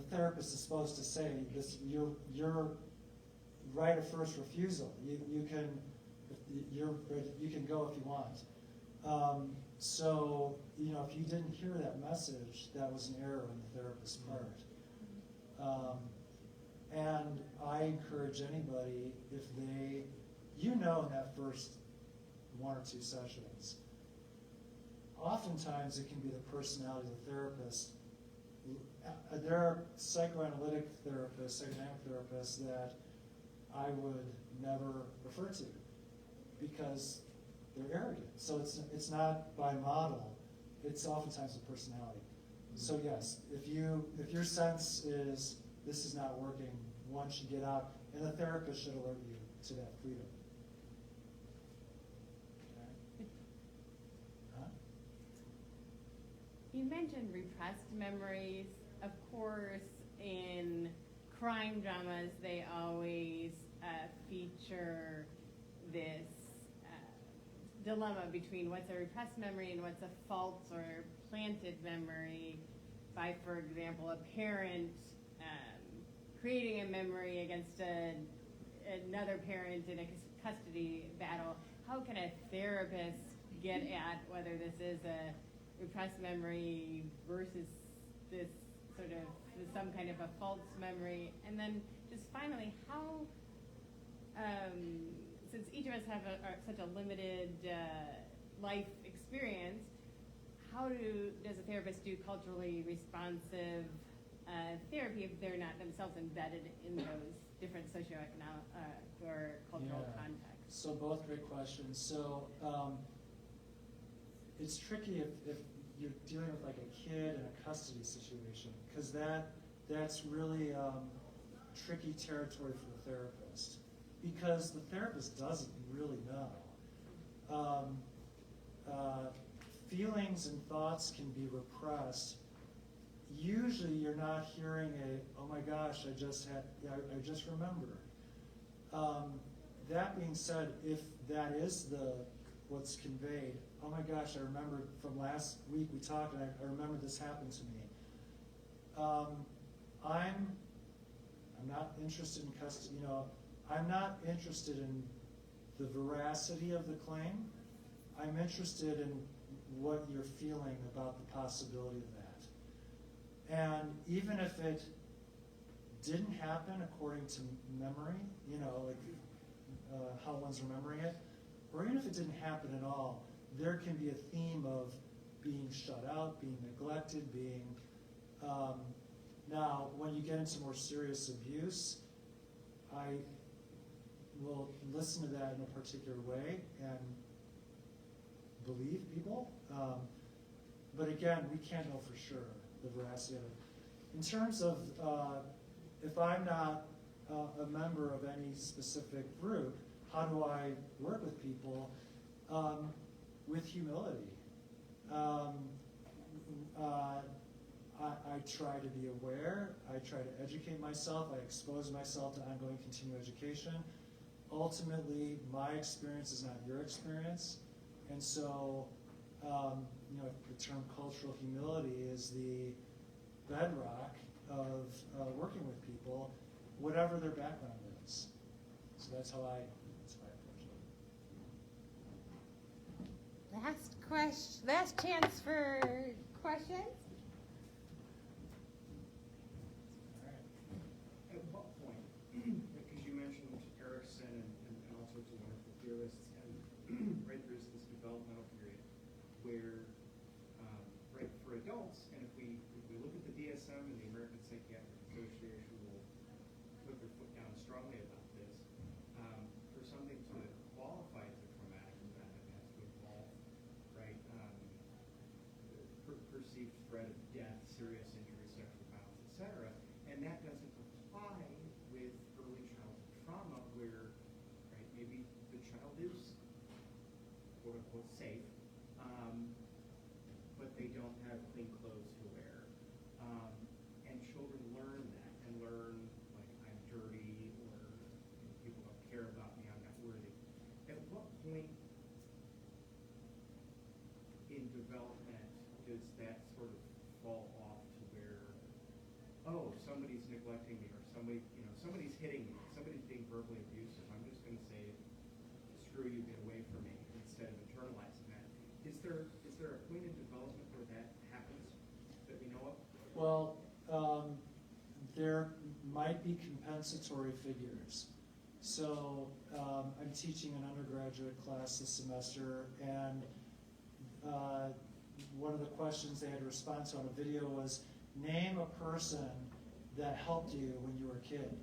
therapist is supposed to say this: your right of first refusal. You can go if you want. So if you didn't hear that message, that was an error on the therapist's part. And I encourage anybody, if they, in that first 1 or 2 sessions, oftentimes it can be the personality of the therapist. There are psychoanalytic therapists, psychodynamic therapists that I would never refer to because they're arrogant. So it's not by model, it's oftentimes a personality. So yes, if your sense is this is not working, once you get out, and the therapist should alert you to that freedom. Okay. Huh? You mentioned repressed memories. Of course, in crime dramas, they always feature this dilemma between what's a repressed memory and what's a false or planted memory by, for example, a parent creating a memory against another parent in a custody battle. How can a therapist get at whether this is a repressed memory versus this sort of some kind of a false memory? And then just finally, how, since each of us have such a limited life experience, how does a therapist do culturally responsive therapy if they're not themselves embedded in those different socioeconomic or cultural contexts? So both great questions. So it's tricky if you're dealing with like a kid in a custody situation, because that's really tricky territory for the therapist, because the therapist doesn't really know. Feelings and thoughts can be repressed. Usually you're not hearing oh my gosh, I just remembered. That being said, if that is what's conveyed, oh my gosh, I remember from last week we talked and I remember this happened to me. I'm not interested in custody, I'm not interested in the veracity of the claim. I'm interested in what you're feeling about the possibility of that. And even if it didn't happen according to memory, how one's remembering it, or even if it didn't happen at all, there can be a theme of being shut out, being neglected, being, now, when you get into more serious abuse, I will listen to that in a particular way and believe people. But again, we can't know for sure the veracity of it. In terms of if I'm not a member of any specific group, how do I work with people? With humility. I try to be aware. I try to educate myself. I expose myself to ongoing continuing education. Ultimately, my experience is not your experience. And so, the term cultural humility is the bedrock of working with people, whatever their background is. So that's how I approach it. Last chance for questions. At what point, because you mentioned Erickson and all sorts of wonderful theorists, and right, there's this developmental period where, right, for adults, and if we look at the DSM and the American Psychiatric Association will put their foot down strongly about this, for something to qualify as a traumatic event, it has to involve, right, perceived threat of death, serious injury, sexual violence, etc. And that doesn't apply with early childhood trauma where, right, maybe the child is quote unquote safe, but they don't have clean clothes to wear. And children learn that and learn, like, I'm dirty, or people don't care about me, I'm not worthy. At what point in development does that sort of fall off to where, oh, somebody's neglecting me, or somebody's hitting me, somebody's being verbally abusive, I'm just going to say, screw you, get away from me, instead of internalizing that. Is there a point in development where that happens that we know of? Well, there might be compensatory figures. So I'm teaching an undergraduate class this semester, and one of the questions they had to respond to on a video was, name a person that helped you when you were a kid.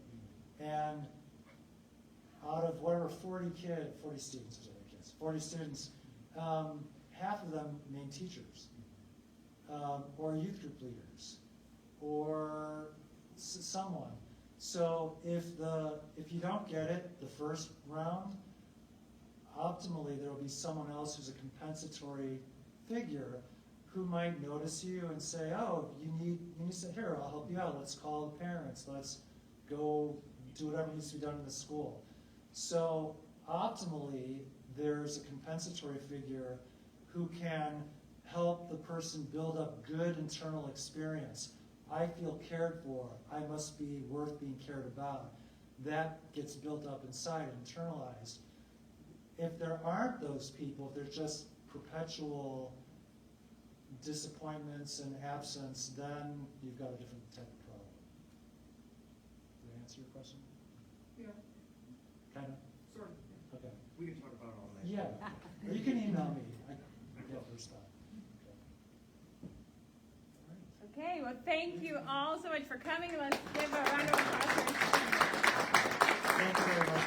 And out of whatever 40 students, 40 students, half of them named teachers, or youth group leaders, or someone. So if you don't get it the first round, optimally there will be someone else who's a compensatory figure who might notice you and say, oh, you need to sit here, I'll help you out, let's call the parents, let's go do whatever needs to be done in the school. So optimally, there's a compensatory figure who can help the person build up good internal experience. I feel cared for, I must be worth being cared about. That gets built up inside, internalized. If there aren't those people, if there's just perpetual disappointments and absence, then you've got a different type of problem. Did I answer your question? Yeah. Kind of? Sort of. Okay. We can talk about it all night. Yeah. Or you can email me. I get your stuff. Okay, well, thank you all so much for coming. Let's give a round of applause. Thank you very much.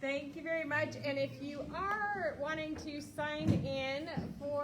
Thank you very much. And if you are wanting to sign in for